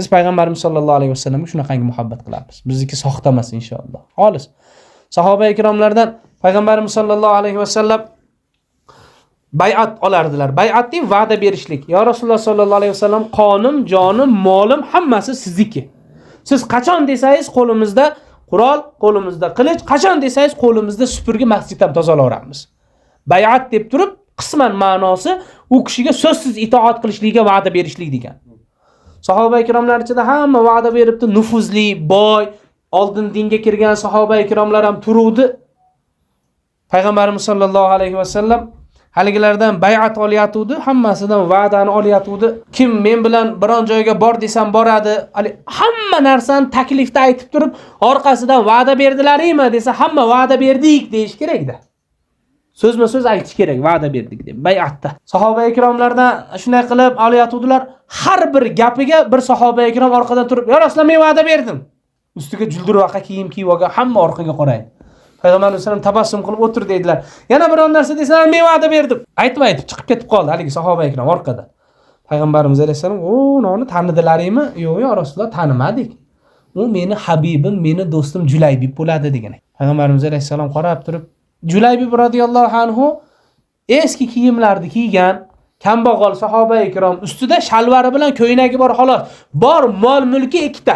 Biz payg'ambarimiz sollallohu alayhi vasallamga shunaqangi muhabbat qilamiz. Bizniki soxta emas inshaalloh. Xolis. Sahoba ikromlardan payg'ambarimiz sollallohu alayhi vasallam bay'at olardilar. Bay'at deb va'da berishlik. Ya Rasululloh sollallohu alayhi vasallam, qonim, jonim, molim hammasi sizniki. Siz qachon desangiz qo'limizda qurol, qo'limizda qilich, qachon desangiz qo'limizda supurgi masjiddan tozalaveramiz. Bay'at deb turib, qisman ma'nosi u kishiga so'zsiz itoat qilishligiga va'da berishlik degan. Sahoba ikromlar ichida hamma va'da beribdi, nufuzli, boy, oldin dinga kirgan sahoba ikromlar ham turuvdi. Payg'ambarimiz sollallohu alayhi vasallam haligilardan bay'at olyatuvdi, hammasidan va'dani olyatuvdi. Kim men bilan biron joyga bor desam boradi. Hamma narsani taklifda aytib turib, orqasidan va'da berdilaringmi desa, hamma va'da berdik deyish kerak-da. So'zma-so'z aytish kerak, va'da berdik deb bay'atda. Sahoba ikromlardan shunday qilib olyatuvdilar. Har bir gapiga bir sahoba ikrom orqadan turib, "Ya Rasululloh, men va'da berdim." Ustiga juldirvaqa kiyim kiyib olgan, hamma orqaga qaraydi. Payg'ambar vasallam tabassum qilib o'tir dedilar. Yana biron narsa desalar, men va'da berdim. Aytib chiqib ketib qoldi haligi sahoba ikrom orqada. Payg'ambarimiz alayhisalom, "Noni tanidilaringmi?" "Yo'q, ya Rasululloh, tanimadik. U meni habibim, meni do'stim Julaybib bo'ladi" degan. Payg'ambarimiz alayhisalom qarab turib, Julaybib radhiyallohu anhu eski kiyimlarni kiygan, kambag'al sahoba ikrom, ustida shalvari bilan ko'ynagi bor xolos. Bor mol mulki ikkita.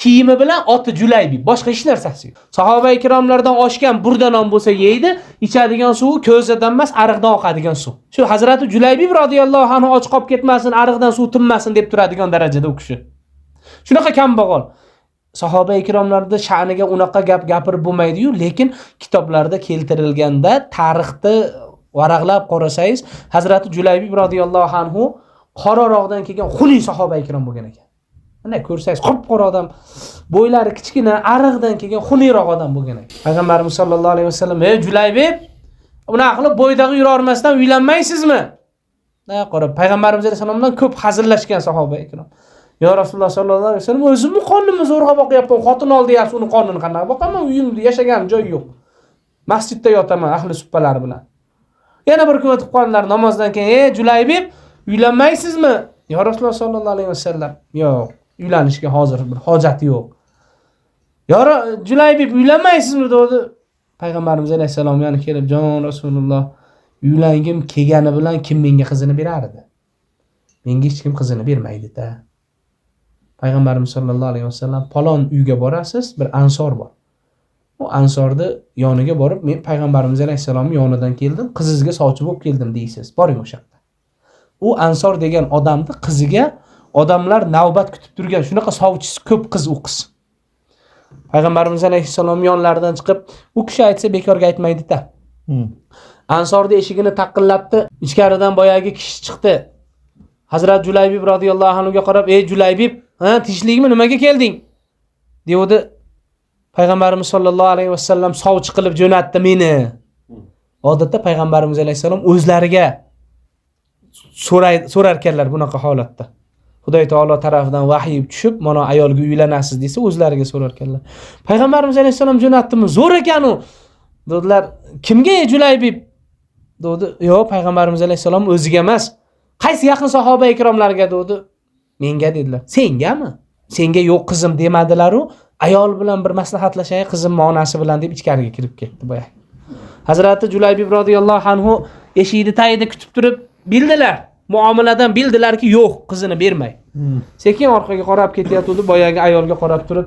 Kiyimi bilan oti Julaybib, boshqa hech narsasi yo'q. Sahoba ikromlardan oshgan burda non bo'lsa yeydi, ichadigan suvi ko'zadan emas, ariqdan oqadigan suv. Shu Hazrati Julaybib radhiyallohu anhu och qolib ketmasin, ariqdan suv tinmasin deb turadigan darajada u kishi. Shunaqa kambag'al. Sahoba ikromlarda sha'niga unaqa gap gapirib bo'lmaydi-yu, lekin kitoblarda keltirilganda, tarixda varaqlab qarasangiz, Hazrati Julaybib radhiyallohu anhu qororoqdan kelgan xunuk sahoba ikrom bo'lgan ekan. Mana ko'rsangiz, qop-qora odam, bo'ylari kichkina, ariqdan kelgan xunukroq odam bo'lgan ekan. Payg'ambarimiz sollallohu alayhi vasallam, "Ey Julaybib, bunaqa qilib bo'ydagi yura olmasdan uylanmaysizmi?" Nima qarab, Payg'ambarimiz alayhisalomdan ko'p hazillashgan sahoba ikrom. "Ya Rasululloh sollallohu alayhi vasallam, o'zimni qonimni zo'rg'a boqyapman, xotin ol deyapsiz, uni qonini qanaqa boqaman? Uyimda yashagan joy yo'q. Masjidda yotaman ahli suppalar bilan." Yana bir kun o'tib qoldilar namozdan keyin, "Ey Julaybib, uylanmaysizmi?" "Ya Rasululloh sollallohu alayhi vasallam, yo'q, uylanishga hozir bir hojati yo'q." "Ya Julaybib, uylanmaysizmi?" dedi. Payg'ambarimiz alayhisalom yana kelib, "Jon Rasululloh, uylangim kelgani bilan kim menga qizini berardi? Menga hech kim qizini bermaydi-da." Payg'ambarimiz sollallohu alayhi vasallam, "Palon uyga borasiz, bir ansor bor. O ansorni yoniga borib, men payg'ambarimiz alayhisalomning yonidan keldim, qizingizga sovchi bo'lib keldim deysiz. Boring o'sha yerga." U ansor degan odamni qiziga odamlar navbat kutib turgan, shunaqa sovchisi ko'p qiz u qiz. Payg'ambarimiz alayhisalom yonlaridan chiqib, u kishi aytsa bekorga aytmaydi-da. Ansorning eshigini taqillatdi, ichkaridan boyagi kishi chiqdi. Hazrat Julaybib radhiyallohu anhu ga qarab, "Ey Julaybib, tinchlikmi, nimaga kelding?" dedi. Payg'ambarimiz sollallohu alayhi vasallam sovchi qilib jo'natdi meni. Odatda payg'ambarimiz alayhisalom o'zlariga so'rarkanlar bunaqa holatda. Xudo taolo tarafidan vahiy tushib, "Mana ayolga uylanasiz" desa, o'zlariga so'rarkanlar. Payg'ambarimiz alayhisalom jo'natdimi? Zo'r ekan u. Dedilar, "Kimga Julaybib?" dedi. "Yo'q, payg'ambarimiz alayhisalom o'ziga emas. Qaysi yaqin sahoba ikromlarga?" dedi. "Menga" dedilar. "Sengami? Senga yo'q qizim demadilar-u, ayol bilan bir maslahatlashay, qizimning onasi bilan" deb ichkariga kirib ketdi boya. Hazrati Julaybib radhiyallohu anhu eshikni tagida kutib turib, bildilar. Muomaladan bildilarki, yo'q, qizini bermay. Sekin orqaga qarab ketyapti, boyagi ayolga qarab turib,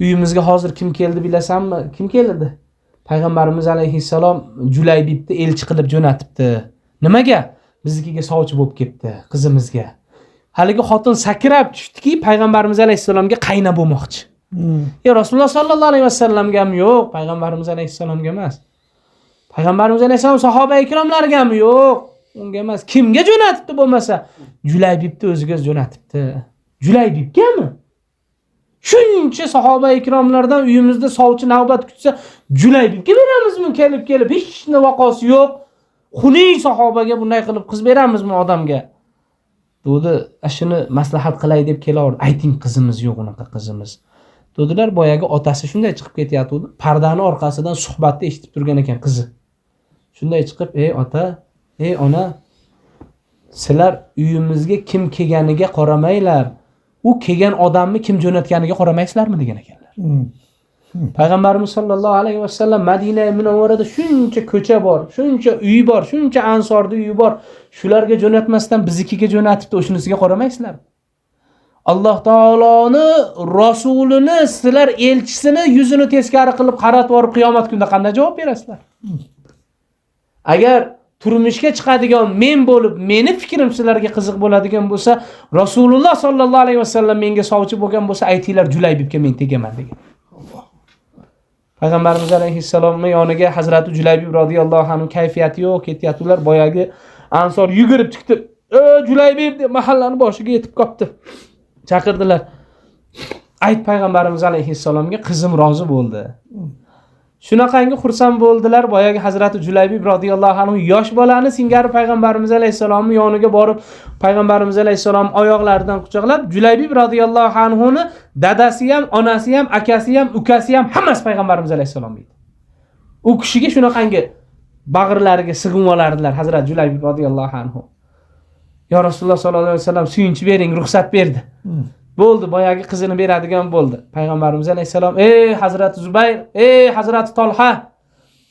"Uyimizga hozir kim keldi bilasanmi?" "Kim keldi?" "Payg'ambarimiz alayhissalom Julaybibni elchi qilib jo'natibdi." "Nimaga?" "Biznikiga sovchi bo'lib ketdi, qizimizga." Haligi xotin sakrab tushdiki, payg'ambarimiz alayhissalomga qayna bo'lmoqchi. "Ya Rasululloh sollallohu alayhi vasallamga ham yo'q, payg'ambarimiz alayhissalomga emas. Payg'ambarimiz alayhissalom sahoba ikromlarga ham yo'q, unga emas. Kimga jo'natibdi bo'lmasa?" "Julaybibni o'ziga jo'natibdi." "Julaybibgami? Shuncha sahoba ikromlardan uyimizda sovchi navbat kutsa, Julaybibga beramizmi kelib hech nima vaqosi yo'q. Xunuk sahobaga bunday qilib qiz beramizmi odamga?" dedi. "Shuni maslahat qilay deb kelaverdi. Ayting, qizimiz yo'q, unaqa qizimiz." dedilar. Boyagi otasi shunday chiqib ketyapti, pardani orqasidan suhbatni eshitib turgan ekan qizi. Shunday chiqib, "Ey ota, ey ona, sizlar uyimizga kim kelganiga qaramanglar. u kelgan odamni kim jo'natganiga qaramaysizlarmi degan ekanlar. Payg'ambarimiz sollallohu alayhi vasallam Madina Munavvarada shuncha ko'cha bor, shuncha uy bor, shuncha ansorda uyi bor. Shularga jo'natmasdan biznikiga jo'natibdi, o'shunisiga qaramaysizlar. Alloh taoloni rasulini, sizlar elchisini yuzini teskari qilib qaratib borib qiyomat kunida qanday javob berasizlar? Agar turmushga chiqadigan men bo'lib, meni fikrim sizlarga qiziq bo'ladigan bo'lsa, Rasululloh sollallohu alayhi vasallam menga sovchi bo'lgan bo'lsa, aytinglar Julaybibga men tegaman degan. Payg'ambarimiz alayhissalomning yoniga Hazrati Julaybib radhiyallohu anhu kayfiyati yo'q, ketyaptilar. Boyagi ansor yugurib chiqdi. Julaybib deb mahallani boshiga yetib qopti. Chaqirdilar. Ayt Payg'ambarimiz alayhissalomga qizim rozi bo'ldi. Shunaqangi xursand bo'ldilar. Boyagi Hazrati Julaybib radhiyallohu anhu yosh bolani singari Payg'ambarimiz alayhissalomning yoniga borib, Payg'ambarimiz alayhissalom oyoqlaridan quchoqlab, Julaybib radhiyallohu anhuni dadasi ham, onasi ham, akasi ham, ukasi ham hammasi Payg'ambarimiz alayhissalom edi. U kishiga shunaqangi bag'irlariga sig'ib olardilar Hazrat Julaybib radhiyallohu anhu. Ya Rasululloh sollallohu alayhi vasallam suyunchi bering, ruxsat berdi. Bo'ldi, boyagi qizini beradigan bo'ldi. Payg'ambarimiz alayhisalom: "Ey Hazrat Zubayr, ey Hazrat Tolha,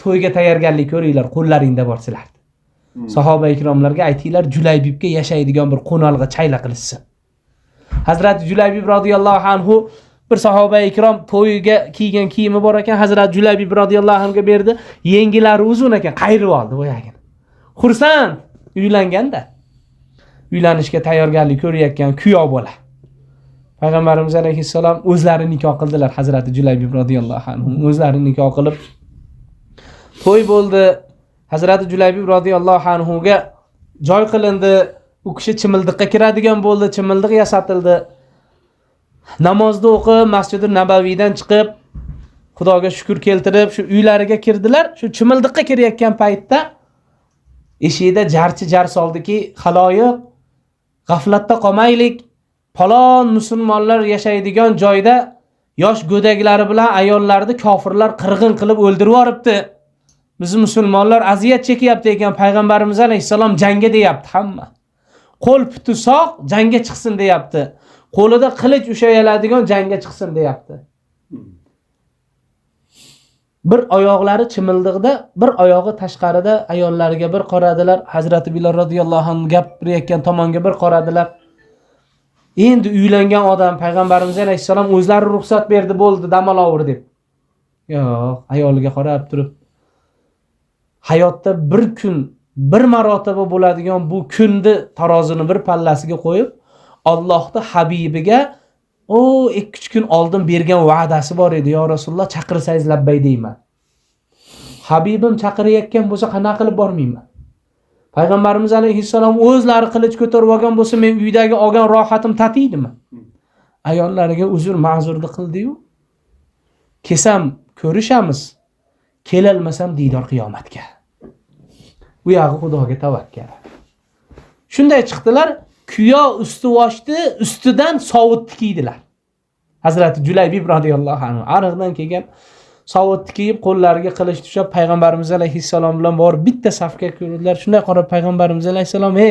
to'yga tayyorgarlik ko'ringlar, qo'llaringda bor sizlar." Sahoba ikromlarga aytinglar, Julaybibga yashaydigan bir qo'nalg'a chayla qilishsin. Hazrat Julaybib radhiyallohu anhu bir sahoba ikrom to'yiga kiygan kiyimi bor ekan, Hazrat Julaybib radhiyallohu anhuga berdi. Yengilari uzun ekan, qayrib oldi boyagini. Xursand, uylanganda. Uylanishga tayyorgarlik ko'rayotgan kuyov bola. Payg'ambarimiz alayhissalom o'zlari nikoh qildilar Hazrati Julaybib radhiyallohu anhu. O'zlari nikoh qilib to'y bo'ldi. Hazrati Julaybib radhiyallohu anhuga joy qilindi. U kishi chimildiqqa kiradigan bo'ldi, chimildiq yasatildi. Namozni o'qib, Masjid-i Nabaviydan chiqib, Xudoga shukr keltirib, shu uylariga kirdilar. Shu chimildiqqa kirayotgan paytda eshikda jarchi jar soldiki, xaloyiq g'aflatda qolmaylik. Falon musulmonlar yashaydigan joyda yosh go'daklari bilan ayollarni kofirlar qirg'in qilib o'ldirib yoribdi. Biz musulmonlar aziyat chekyapti ekan, Payg'ambarimiz alayhisalom jangga deyapti hamma. Qo'l puti sog' jangga chiqsin deyapti. Qo'lida qilich ushayaladigan jangga chiqsin deyapti. Bir oyoqlari chimildiqda, bir oyog'i tashqarida ayollariga bir qaradilar. Hazrati Bilal radhiyallohu anhu gapirayotgan tomonga bir qaradilar. Endi uylangan odam Payg'ambarimiz alayhisalom o'zlari ruxsat berdi, bo'ldi, dam olavur deb. Yo'q, ayoliga qarab turib, hayotda bir kun, bir marotaba bo'ladigan bu kunni tarozini bir pallasiga qo'yib, Allohning habibiga o 2-3 kun oldin bergan va'dasi bor edi. Ya Rasululloh, chaqirsangiz labbay deyman. Habibim chaqirayotgan bo'lsa, qana qilib bormayman. Payg'ambarimiz alayhissalom o'zlari qilich ko'tarib olgan bo'lsa, men uydagi olgan rohatim tatiydimi? Ayollariga uzr, ma'zurlik qildi-yu. Kesam ko'rishamiz, kelolmasam diydor qiyomatga. Bu yog'i Xudoga tavakkal. Shunday chiqdilar, kuyov ustivoshni ustidan sovut tikiydilar. Hazrati Julaybib radhiyallohu anhu ariqdan kelgan sovut tikib, qo'llariga qilich tushib, Payg'ambarimiz alayhissalom bilan borib bitta safga kirdilar. Shunday qarab Payg'ambarimiz alayhissalom: "Ey,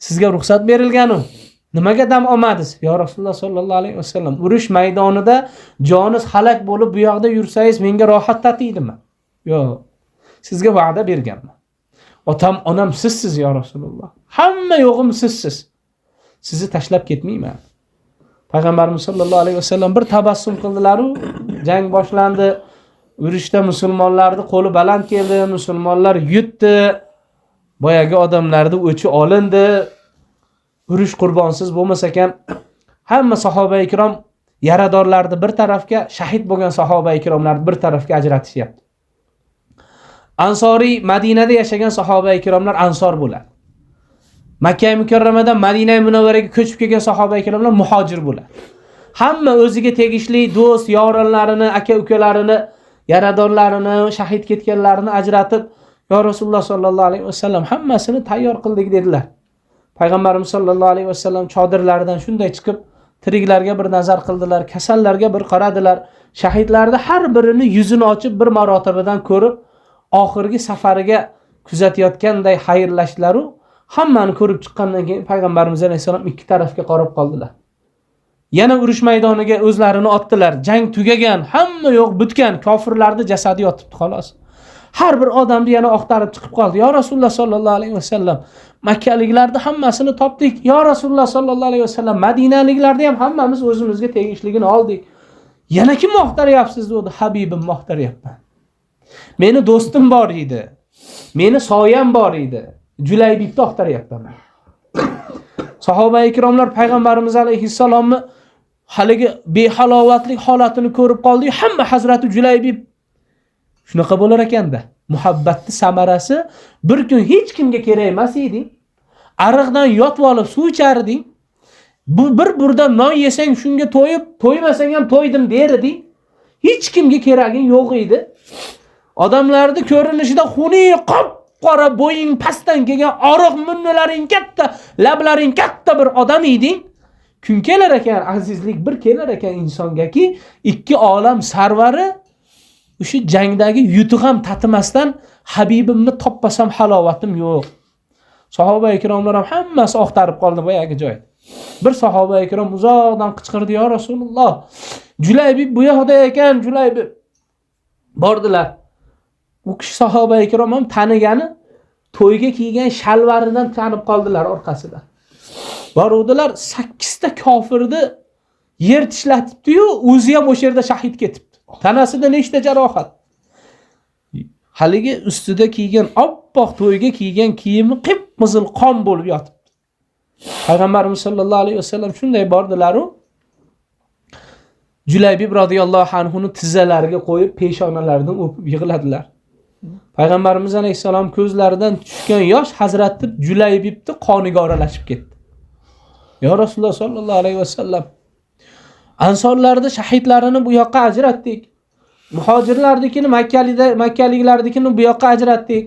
sizga ruxsat berilgan-u. Nimaga dam olmadingiz?" "Ya Rasululloh sollallohu alayhi vasallam, urush maydonida joningiz halak bo'lib bu yoqda yursangiz menga rohat tatiydimi?" "Yo'q. Sizga va'da berganman. Otam, onam sizsiz ya Rasululloh. Hamma yo'g'im sizsiz. Sizni tashlab ketmayman." Payg'ambarimiz sollallohu alayhi vasallam bir tabassum qildilar-u, jang boshlandi. Urushda musulmonlarning qo'li baland keldi, musulmonlar yutdi. Boyagi odamlarning o'chi olindi. Urush qurbonsiz bo'lmas ekan. Hamma sahoba ikrom yaradorlarni bir tarafga, shahid bo'lgan sahoba ikromlarni bir tarafga ajratishyapti. Ansoriy Madinada yashagan sahoba ikromlar ansor bo'ladi. Makka mukarramadan Madina Munavvaraga ko'chib kelgan sahoba ikromlar muhojir bo'ladi. Hamma o'ziga tegishli do'st, yoronlarini, aka-ukalarini, yaradorlarini, shahid ketganlarini ajratib, "Ya Rasululloh sollallohu alayhi vasallam, hammasini tayyor qildik" dedilar. Payg'ambarimiz sollallohu alayhi vasallam chodirlaridan shunday chiqib, tiriklarga bir nazar qildilar, kasallarga bir qaradilar. Shahidlarni har birini yuzini ochib bir marotabadan ko'rib, oxirgi safariga kuzatayotganday xayrlashdilar-u, hammani ko'rib chiqqandan keyin Payg'ambarimiz alayhisalom ikki tarafga qarab qoldilar. Yana urush maydoniga o'zlarini otdilar. Jang tugagan, hamma yo'q, bitgan, kofirlarning jasadi yotibdi xolos. Har bir odamni yana oqtarib chiqib qoldi. Ya Rasululloh sallallohu alayhi vasallam, Makkaliklarni hammasini topdik. Ya Rasululloh sallallohu alayhi vasallam, Madinaliklarni ham hammamiz o'zimizga tegishligini oldik. Yana kim oqtaryapsiz dedi. Habibim oqtaryapman. Meni do'stim bor edi. Meni soyam bor edi. Julaybibni oqtaryapman. Sahoba ikromlar payg'ambarimiz alayhissalomni haligi behalovatlik holatini ko'rib qoldi. Hamma Hazrati Julaybib shunaqa bo'lar ekanda. Muhabbatning samarasi bir kun hech kimga kerak emas edi. Ariqdan yotib olib suv icharding. Bu bir burda non yesang shunga to'yib, to'ymasang ham to'ydim der eding. Hech kimga keraging yo'q edi. Odamlarning ko'rinishida xuni qora bo'ying pastdan kelgan oriq munnalaring katta, lablaring katta bir odam eding. Kun kelar ekan, azizlik bir kelar ekan insongaki, ikki olam sarvari o'sha jangdagi yutuq ham tatimasdan Habibimni topmasam halovatim yo'q. Sahoba ikromlar ham hammasi oqtarib qoldi boyagi joyda. Bir sahoba ikrom uzoqdan qichqirdi, ya Rasululloh, Julaybib bu yoqda ekan, Julaybib. Bordilar. U kishi sahoba ikrom ham tanigani to'yga kiygan shalvaridan tanib qoldilar orqasidan. Boruvdilar, 8 ta kofirni yer tishlatibdi-yu, o'zi ham o'sha yerda shahid ketibdi. Tanasida nechta jarohat. Haligi ustida kiygan oppoq to'yga kiygan kiyimi qip-qizil qon bo'lib yotibdi. Payg'ambarimiz sollallohu alayhi vasallam shunday bordilar-u, Julaybib radhiyallohu anhuni tizzalariga qo'yib, peshonalaridan o'pib yig'ladilar. Payg'ambarimiz alayhisalom ko'zlaridan tushgan yosh Hazrati Julaybibni qoniga aralashib ketdi. Ya Rasululloh sallallohu alayhi vasallam, ansorlarning shahidlarini bu yoqqa ajratdik. Muhojirlarnikini, Makkaliklarnikini bu yoqqa ajratdik.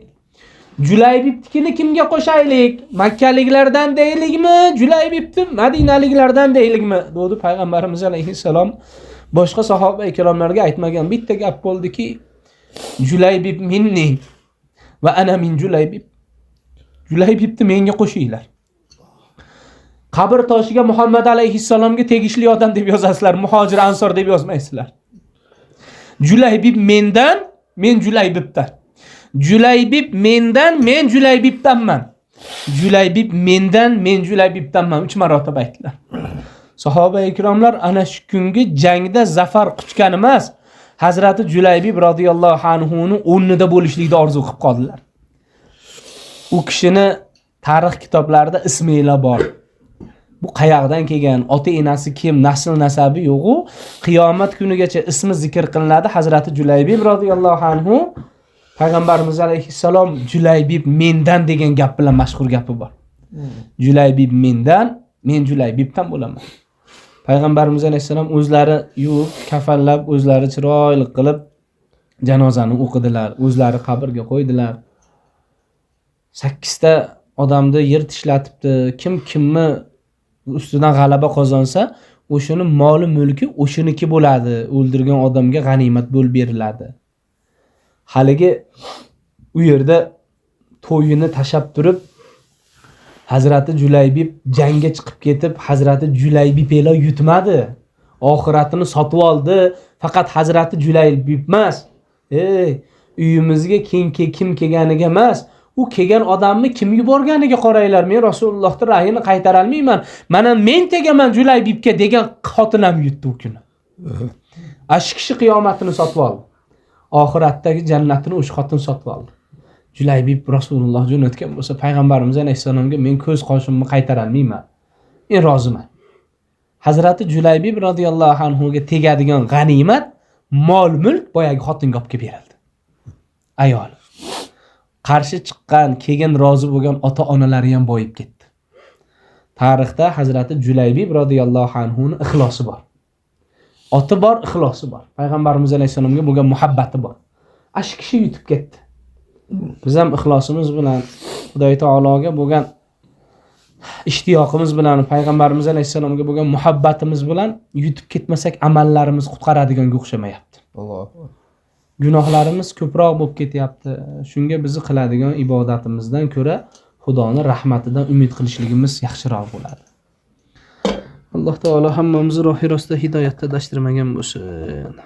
Julaybibnikini kimga qo'shaylik? Makkaliklardan deylikmi, Julaybibni Madinaliklardan deylikmi? dedi Payg'ambarimiz alayhisalom. Boshqa sahoba ikromlarga aytmagan bitta gap bo'ldiki, Julaybib minni va ana min Julaybib. Julaybibni menga qo'shinglar. Qabr toshiga Muhammad alayhissalomga tegishli odam deb yozasizlar, muhojir ansor deb yozmaysizlar. Julaybib mendan, men Julaybibdan. Julaybib mendan, men Julaybibdanman. Julaybib mendan, men Julaybibdanman. 3 marotaba aytdilar. Sahoba ikromlar ana shu kungi jangda zafar quchgan emas, Hazrati Julaybib radhiyallohu anhu ning o'rnida bo'lishlikni orzu qilib qoldilar. U kishini tarix kitoblarida ismilar bor. Bu qayoqdan kelgan, ota-enasi kim, nasl nasabi yo'q-u, qiyomat kunigacha ismi zikr qilinadi. Hazrati Julaybib radhiyallohu anhu Payg'ambarimiz alayhissalom Julaybib mendan degan gap bilan mashhur gapi bor. Julaybib mendan, men Julaybibdan bo'laman. Payg'ambarimiz alayhissalom o'zlari yuvib, kafanlab, o'zlari chiroyli qilib janozani o'qidilar, o'zlari qabrga qo'ydilar. 8 ta odamni yer tishlatibdi. Kim kimni ustidan g'alaba qozonsa, o'shini moli mulki o'shiniki bo'ladi. O'ldirgan odamga g'animat bo'lib beriladi. Haligi u yerda to'yini tashab turib, Hazrati Julaybib jangga chiqib ketib, Hazrati Julaybib ela yutmadi. Oxiratini sotib oldi. Faqat Hazrati Julaybib emas. Uyimizga kim kelganiga emas, u kelgan odamni kim yuborganiga qaranglar. Men Rasulullohning rahini qaytara olmayman. Mana men tegaman Julaybibga degan xotinam yutdi u kuni. Ash kishi qiyomatini sotib oldi. Oxiratdagi jannatini o'sha xotin sotib oldi. Julaybib Rasululloh jo'natgan bo'lsa, payg'ambarimiz alayhisalomga men ko'z qoshimni qaytara olmayman. Men roziman. Hazrati Julaybib radhiyallohu anhu ga tegadigan g'animat, mol-mulk boyagi xotinga olib kelib berildi. Ayol. Qarshi chiqqan, kelgan rozi bo'lgan ota-onalari ham boyib ketdi. Tarixda Hazrati Julaybib radhiyallohu anhu ning ixlosi bor. Oti bor, ixlosi bor. Payg'ambarimiz alayhisalomga bo'lgan muhabbati bor. Ash kishi yutib ketdi. Biz ham ixlosimiz bilan, Xudoy taologa bo'lgan ishtiyoqimiz bilan, payg'ambarimiz alayhisalomga bo'lgan muhabbatimiz bilan yutib ketmasak, amallarimiz qutqaradiganga o'xshamayapti. Alloh. Gunohlarimiz ko'proq bo'lib ketyapti. Shunga bizni qiladigan ibodatimizdan ko'ra Xudoning rahmatidan umid qilishligimiz yaxshiroq bo'ladi. Alloh taolo hammamizni ro'y rostda hidoyatda adashtirmagan bo'lsin.